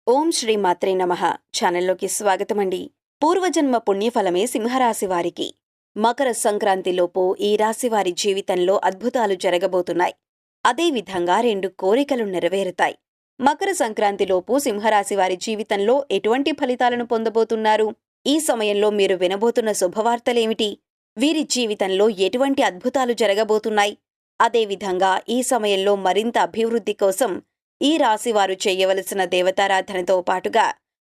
ఓం శ్రీ మాత్రే నమః. ఛానల్లోకి స్వాగతమండి. పూర్వజన్మ పుణ్యఫలమే సింహరాశి వారికి. మకర సంక్రాంతిలోపు ఈ రాశివారి జీవితంలో అద్భుతాలు జరగబోతున్నాయి. అదేవిధంగా 2 కోరికలు నెరవేరుతాయి. మకర సంక్రాంతిలోపు సింహరాశి వారి జీవితంలో ఎటువంటి ఫలితాలను పొందబోతున్నారు? ఈ సమయంలో మీరు వినబోతున్న శుభవార్తలేమిటి? వీరి జీవితంలో ఎటువంటి అద్భుతాలు జరగబోతున్నాయి? అదేవిధంగా ఈ సమయంలో మరింత అభివృద్ధి కోసం ఈ రాశివారు చేయవలసిన దేవతారాధనతో పాటుగా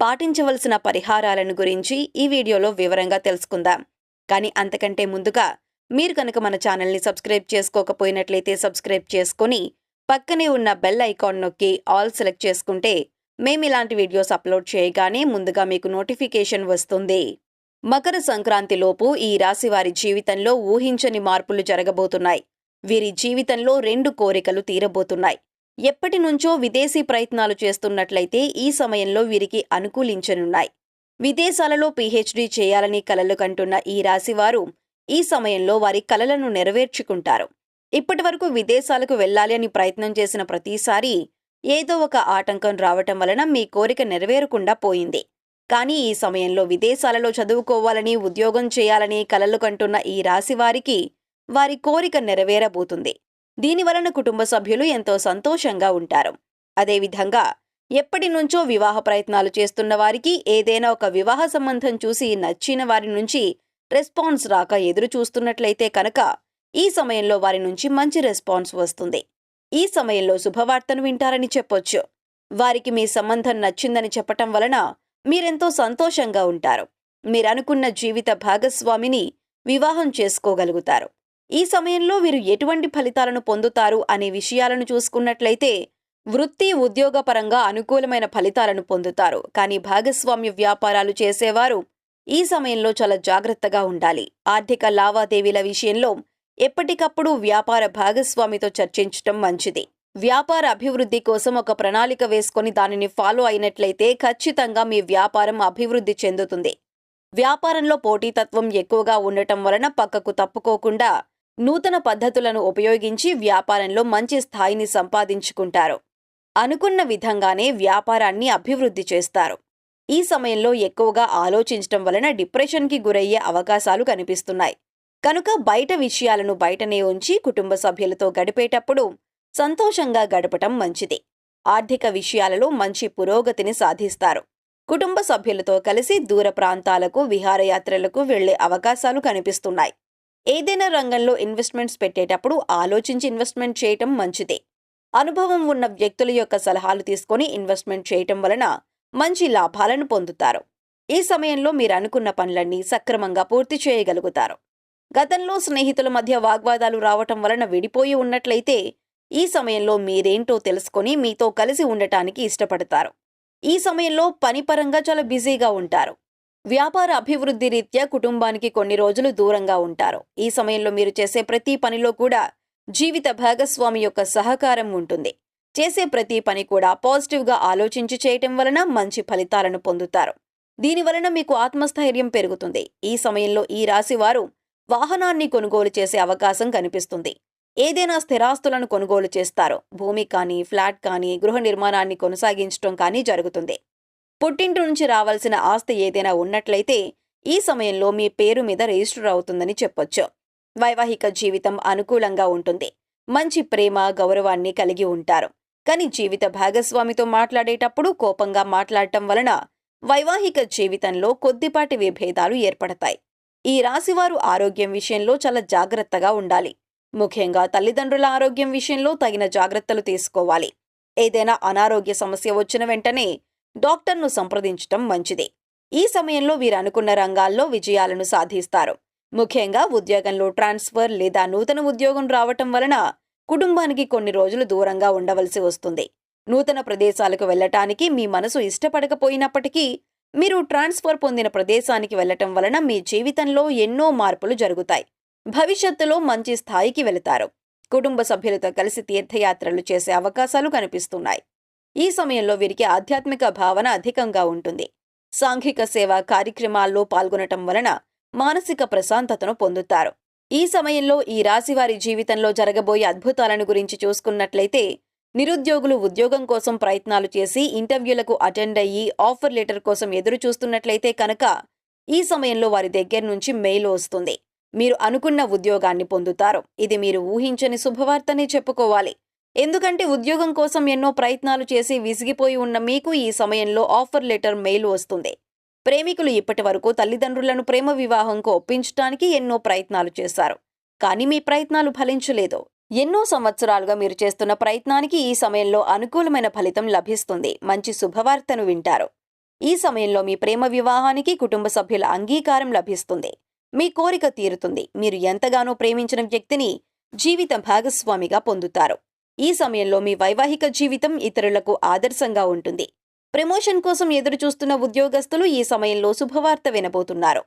పాటించవలసిన పరిహారాలను గురించి ఈ వీడియోలో వివరంగా తెలుసుకుందాం. కానీ అంతకంటే ముందుగా మీరు కనుక మన ఛానల్ని సబ్స్క్రైబ్ చేసుకోకపోయినట్లయితే సబ్స్క్రైబ్ చేసుకొని పక్కనే ఉన్న బెల్ ఐకాన్ నొక్కి ఆల్ సెలెక్ట్ చేసుకుంటే మేమిలాంటి వీడియోస్ అప్లోడ్ చేయగానే ముందుగా మీకు నోటిఫికేషన్ వస్తుంది. మకర సంక్రాంతిలోపు ఈ రాశివారి జీవితంలో ఊహించని మార్పులు జరగబోతున్నాయి. వీరి జీవితంలో 2 కోరికలు తీరబోతున్నాయి. ఎప్పటి నుంచో విదేశీ ప్రయత్నాలు చేస్తున్నట్లయితే ఈ సమయంలో వీరికి అనుకూలించనున్నాయి. విదేశాలలో పీహెచ్డీ చేయాలని కలలు కంటున్న ఈ రాశివారు ఈ సమయంలో వారి కలలను నెరవేర్చుకుంటారు. ఇప్పటివరకు విదేశాలకు వెళ్లాలి అని ప్రయత్నం చేసిన ప్రతిసారి ఏదో ఒక ఆటంకం రావటం వలన మీ కోరిక నెరవేరకుండా పోయింది. కానీ ఈ సమయంలో విదేశాలలో చదువుకోవాలని, ఉద్యోగం చేయాలని కలలు కంటున్న ఈ రాశివారికి వారి కోరిక నెరవేరబోతుంది. దీనివలన కుటుంబ సభ్యులు ఎంతో సంతోషంగా ఉంటారు. అదేవిధంగా ఎప్పటి నుంచో వివాహ ప్రయత్నాలు చేస్తున్న వారికి ఏదైనా ఒక వివాహ సంబంధం చూసి నచ్చిన వారి నుంచి రెస్పాన్స్ రాక ఎదురు చూస్తున్నట్లయితే కనుక ఈ సమయంలో వారి నుంచి మంచి రెస్పాన్స్ వస్తుంది. ఈ సమయంలో శుభవార్తను వింటారని చెప్పొచ్చు. వారికి మీ సంబంధం నచ్చిందని చెప్పటం వలన మీరెంతో సంతోషంగా ఉంటారు. మీరనుకున్న జీవిత భాగస్వామిని వివాహం చేసుకోగలుగుతారు. ఈ సమయంలో వీరు ఎటువంటి ఫలితాలను పొందుతారు అనే విషయాలను చూసుకున్నట్లయితే వృత్తి, ఉద్యోగపరంగా అనుకూలమైన ఫలితాలను పొందుతారు. కానీ భాగస్వామ్య వ్యాపారాలు చేసేవారు ఈ సమయంలో చాలా జాగ్రత్తగా ఉండాలి. ఆర్థిక లావాదేవీల విషయంలో ఎప్పటికప్పుడు వ్యాపార భాగస్వామితో చర్చించటం మంచిది. వ్యాపార అభివృద్ధి కోసం ఒక ప్రణాళిక వేసుకొని దానిని ఫాలో అయినట్లయితే ఖచ్చితంగా మీ వ్యాపారం అభివృద్ధి చెందుతుంది. వ్యాపారంలో పోటీతత్వం ఎక్కువగా ఉండటం వలన పక్కకు తప్పుకోకుండా నూతన పద్ధతులను ఉపయోగించి వ్యాపారంలో మంచి స్థాయిని సంపాదించుకుంటారు. అనుకున్న విధంగానే వ్యాపారాన్ని అభివృద్ధి చేస్తారు. ఈ సమయంలో ఎక్కువగా ఆలోచించటం వలన డిప్రెషన్కి గురయ్యే అవకాశాలు కనిపిస్తున్నాయి. కనుక బయట విషయాలను బయటనే ఉంచి కుటుంబ సభ్యులతో గడిపేటప్పుడు సంతోషంగా గడపటం మంచిది. ఆర్థిక విషయాలలో మంచి పురోగతిని సాధిస్తారు. కుటుంబ సభ్యులతో కలిసి దూర ప్రాంతాలకు, విహారయాత్రలకు వెళ్లే అవకాశాలు కనిపిస్తున్నాయి. ఏదైనా రంగంలో ఇన్వెస్ట్మెంట్స్ పెట్టేటప్పుడు ఆలోచించి ఇన్వెస్ట్మెంట్ చేయటం మంచిది. అనుభవం ఉన్న వ్యక్తుల యొక్క సలహాలు తీసుకొని ఇన్వెస్ట్మెంట్ చేయటం వలన మంచి లాభాలను పొందుతారు. ఈ సమయంలో మీరు అనుకున్న పనులన్నీ సక్రమంగా పూర్తి చేయగలుగుతారు. గతంలో స్నేహితుల మధ్య వాగ్వాదాలు రావటం వలన విడిపోయి ఉన్నట్లయితే ఈ సమయంలో మీరేంటో తెలుసుకొని మీతో కలిసి ఉండటానికి ఇష్టపడతారు. ఈ సమయంలో పనిపరంగా చాలా బిజీగా ఉంటారు. వ్యాపార అభివృద్ధి రీత్యా కుటుంబానికి కొన్ని రోజులు దూరంగా ఉంటారు. ఈ సమయంలో మీరు చేసే ప్రతి పనిలో కూడా జీవిత భాగస్వామి యొక్క సహకారం ఉంటుంది. చేసే ప్రతి పని కూడా పాజిటివ్గా ఆలోచించి చేయటం వలన మంచి ఫలితాలను పొందుతారు. దీనివలన మీకు ఆత్మస్థైర్యం పెరుగుతుంది. ఈ సమయంలో ఈ రాశివారు వాహనాన్ని కొనుగోలు చేసే అవకాశం కనిపిస్తుంది. ఏదైనా స్థిరాస్తులను కొనుగోలు చేస్తారు. భూమి కానీ, ఫ్లాట్ కానీ, గృహ నిర్మాణాన్ని కొనసాగించడం కానీ జరుగుతుంది. పుట్టింటి నుంచి రావాల్సిన ఆస్తి ఏదైనా ఉన్నట్లయితే ఈ సమయంలో మీ పేరు మీద రిజిస్టర్ అవుతుందని చెప్పొచ్చు. వైవాహిక జీవితం అనుకూలంగా ఉంటుంది. మంచి ప్రేమ, గౌరవాన్ని కలిగి ఉంటారు. కానీ జీవిత భాగస్వామితో మాట్లాడేటప్పుడు కోపంగా మాట్లాడటం వలన వైవాహిక జీవితంలో కొద్దిపాటి విభేదాలు ఏర్పడతాయి. ఈ రాశివారు ఆరోగ్యం విషయంలో చాలా జాగ్రత్తగా ఉండాలి. ముఖ్యంగా తల్లిదండ్రుల ఆరోగ్యం విషయంలో తగిన జాగ్రత్తలు తీసుకోవాలి. ఏదైనా అనారోగ్య సమస్య వచ్చిన వెంటనే డాక్టర్ను సంప్రదించటం మంచిది. ఈ సమయంలో వీరు అనుకున్న రంగాల్లో విజయాలను సాధిస్తారు. ముఖ్యంగా ఉద్యోగంలో ట్రాన్స్ఫర్ లేదా నూతన ఉద్యోగం రావటం వలన కుటుంబానికి కొన్ని రోజులు దూరంగా ఉండవలసి వస్తుంది. నూతన ప్రదేశాలకు వెళ్లటానికి మీ మనసు ఇష్టపడకపోయినప్పటికీ మీరు ట్రాన్స్ఫర్ పొందిన ప్రదేశానికి వెళ్లటం వలన మీ జీవితంలో ఎన్నో మార్పులు జరుగుతాయి. భవిష్యత్తులో మంచి స్థాయికి వెళతారు. కుటుంబ సభ్యులతో కలిసి తీర్థయాత్రలు చేసే అవకాశాలు కనిపిస్తున్నాయి. ఈ సమయంలో వీరికి ఆధ్యాత్మిక భావన అధికంగా ఉంటుంది. సాంఘిక సేవా కార్యక్రమాల్లో పాల్గొనటం వలన మానసిక ప్రశాంతతను పొందుతారు. ఈ సమయంలో ఈ రాశివారి జీవితంలో జరగబోయే అద్భుతాలను గురించి చూసుకున్నట్లయితే నిరుద్యోగులు ఉద్యోగం కోసం ప్రయత్నాలు చేసి ఇంటర్వ్యూలకు అటెండ్ అయ్యి ఆఫర్ లెటర్ కోసం ఎదురు చూస్తున్నట్లయితే కనుక ఈ సమయంలో వారి దగ్గర నుంచి మెయిల్ వస్తుంది. మీరు అనుకున్న ఉద్యోగాన్ని పొందుతారు. ఇది మీరు ఊహించని శుభవార్తనే చెప్పుకోవాలి. ఎందుకంటే ఉద్యోగం కోసం ఎన్నో ప్రయత్నాలు చేసి విసిగిపోయి ఉన్న మీకు ఈ సమయంలో ఆఫర్ లెటర్ మెయిల్ వస్తుంది. ప్రేమికులు ఇప్పటి వరకు తల్లిదండ్రులను ప్రేమ వివాహంకు ఒప్పించడానికి ఎన్నో ప్రయత్నాలు చేశారు. కానీ మీ ప్రయత్నాలు ఫలించలేదు. ఎన్నో సంవత్సరాలుగా మీరు చేస్తున్న ప్రయత్నానికి ఈ సమయంలో అనుకూలమైన ఫలితం లభిస్తుంది. మంచి శుభవార్తను వింటారు. ఈ సమయంలో మీ ప్రేమ వివాహానికి కుటుంబ సభ్యుల అంగీకారం లభిస్తుంది. మీ కోరిక తీరుతుంది. మీరు ఎంతగానో ప్రేమించిన వ్యక్తిని జీవిత భాగస్వామిగా పొందుతారు. ఈ సమయంలో మీ వైవాహిక జీవితం ఇతరులకు ఆదర్శంగా ఉంటుంది. ప్రమోషన్ కోసం ఎదురు చూస్తున్న ఉద్యోగస్తులు ఈ సమయంలో శుభవార్త వినబోతున్నారు.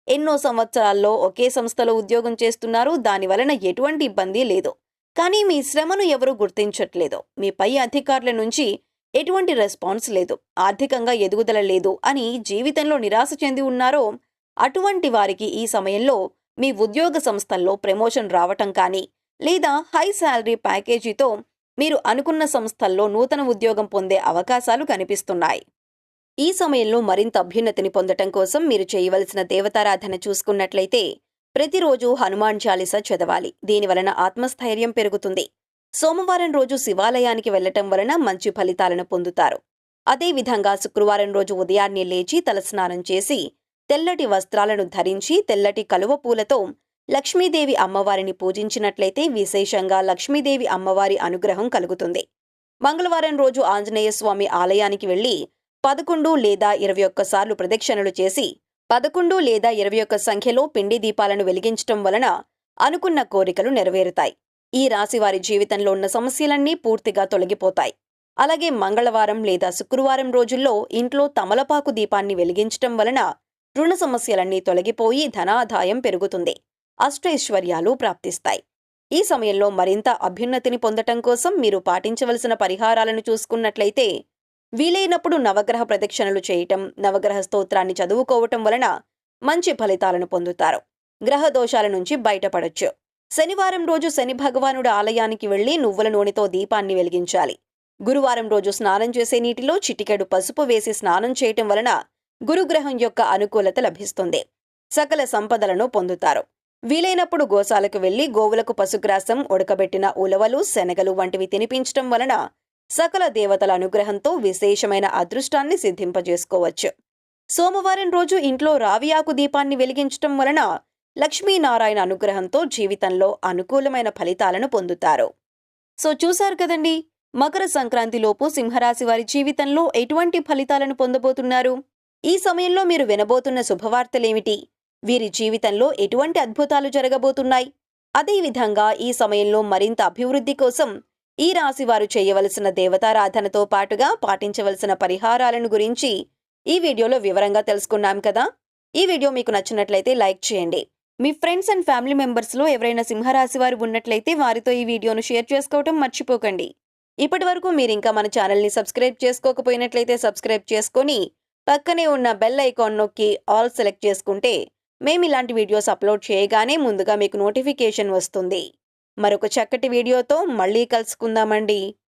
ఎన్నో సంవత్సరాల్లో ఒకే సంస్థలో ఉద్యోగం చేస్తున్నారు. దానివలన ఎటువంటి ఇబ్బంది లేదు. కానీ మీ శ్రమను ఎవరూ గుర్తించట్లేదు. మీ పై అధికారుల నుంచి ఎటువంటి రెస్పాన్స్ లేదు. ఆర్థికంగా ఎదుగుదల లేదు అని జీవితంలో నిరాశ చెంది ఉన్నారో అటువంటి వారికి ఈ సమయంలో మీ ఉద్యోగ సంస్థల్లో ప్రమోషన్ రావటం కానీ లేదా హై శాలరీ ప్యాకేజీతో మీరు అనుకున్న సంస్థల్లో నూతన ఉద్యోగం పొందే అవకాశాలు కనిపిస్తున్నాయి. ఈ సమయంలో మరింత అభ్యున్నతిని పొందటం కోసం మీరు చేయవలసిన దేవతారాధన చూసుకున్నట్లయితే ప్రతిరోజు హనుమాన్ చాలీసా చదవాలి. దీనివలన ఆత్మస్థైర్యం పెరుగుతుంది. సోమవారం రోజు శివాలయానికి వెళ్లటం వలన మంచి ఫలితాలను పొందుతారు. అదేవిధంగా శుక్రవారం రోజు ఉదయాన్నే లేచి తలస్నానం చేసి తెల్లటి వస్త్రాలను ధరించి తెల్లటి కలువ పూలతో లక్ష్మీదేవి అమ్మవారిని పూజించినట్లయితే విశేషంగా లక్ష్మీదేవి అమ్మవారి అనుగ్రహం కలుగుతుంది. మంగళవారం రోజు ఆంజనేయ స్వామి ఆలయానికి వెళ్లి 11 లేదా 21 సార్లు ప్రదక్షిణలు చేసి 11 లేదా 21 సంఖ్యలో పిండి దీపాలను వెలిగించటం వలన అనుకున్న కోరికలు నెరవేరుతాయి. ఈ రాశి వారి జీవితంలో ఉన్న సమస్యలన్నీ పూర్తిగా తొలగిపోతాయి. అలాగే మంగళవారం లేదా శుక్రవారం రోజుల్లో ఇంట్లో తమలపాకు దీపాన్ని వెలిగించటం వలన రుణ సమస్యలన్నీ తొలగిపోయి ధనాదాయం పెరుగుతుంది. అష్టైశ్వర్యాలు ప్రాప్తిస్తాయి. ఈ సమయంలో మరింత అభ్యున్నతిని పొందటం కోసం మీరు పాటించవలసిన పరిహారాలను చూసుకున్నట్లయితే వీలైనప్పుడు నవగ్రహ ప్రదక్షిణలు చేయటం, నవగ్రహ స్తోత్రాన్ని చదువుకోవటం వలన మంచి ఫలితాలను పొందుతారు. గ్రహ దోషాల నుంచి బయటపడొచ్చు. శనివారం రోజు శని భగవానుడి ఆలయానికి వెళ్లి నువ్వుల నూనెతో దీపాన్ని వెలిగించాలి. గురువారం రోజు స్నానం చేసే నీటిలో చిటికెడు పసుపు వేసి స్నానం చేయటం వలన గురుగ్రహం యొక్క అనుకూలత లభిస్తుంది. సకల సంపదలను పొందుతారు. వీలైనప్పుడు గోశాలకు వెళ్లి గోవులకు పశుగ్రాసం, ఉడకబెట్టిన ఉలవలు, శనగలు వంటివి తినిపించటం వలన సకల దేవతల అనుగ్రహంతో విశేషమైన అదృష్టాన్ని సిద్ధింపజేసుకోవచ్చు. సోమవారం రోజు ఇంట్లో రావి ఆకు దీపాన్ని వెలిగించటం వలన లక్ష్మీనారాయణ అనుగ్రహంతో జీవితంలో అనుకూలమైన ఫలితాలను పొందుతారు. సో చూశారు కదండి, మకర సంక్రాంతిలోపు సింహరాశి వారి జీవితంలో ఎటువంటి ఫలితాలను పొందబోతున్నారు? ఈ సమయంలో మీరు వినబోతున్న శుభవార్తలేమిటి? వీరి జీవితంలో ఎటువంటి అద్భుతాలు జరగబోతున్నాయి? అదేవిధంగా ఈ సమయంలో మరింత అభివృద్ధి కోసం ఈ రాశి వారు చేయవలసిన దేవతారాధనతో పాటుగా పాటించవలసిన పరిహారాలను గురించి ఈ వీడియోలో వివరంగా తెలుసుకున్నాం కదా. ఈ వీడియో మీకు నచ్చినట్లయితే లైక్ చేయండి. మీ ఫ్రెండ్స్ అండ్ ఫ్యామిలీ మెంబర్స్లో ఎవరైనా సింహరాశి వారు ఉన్నట్లయితే వారితో ఈ వీడియోను షేర్ చేసుకోవటం మర్చిపోకండి. ఇప్పటివరకు మీరింకా మన ఛానల్ని సబ్స్క్రైబ్ చేసుకోకపోయినట్లయితే సబ్స్క్రైబ్ చేసుకొని పక్కనే ఉన్న బెల్ ఐకాన్ నొక్కి ఆల్ సెలెక్ట్ చేసుకుంటే మేము ఇలాంటి వీడియోస్ అప్లోడ్ చేయగానే ముందుగా మీకు నోటిఫికేషన్ వస్తుంది. మరొక చక్కటి వీడియోతో మళ్ళీ కలుసుకుందామండి.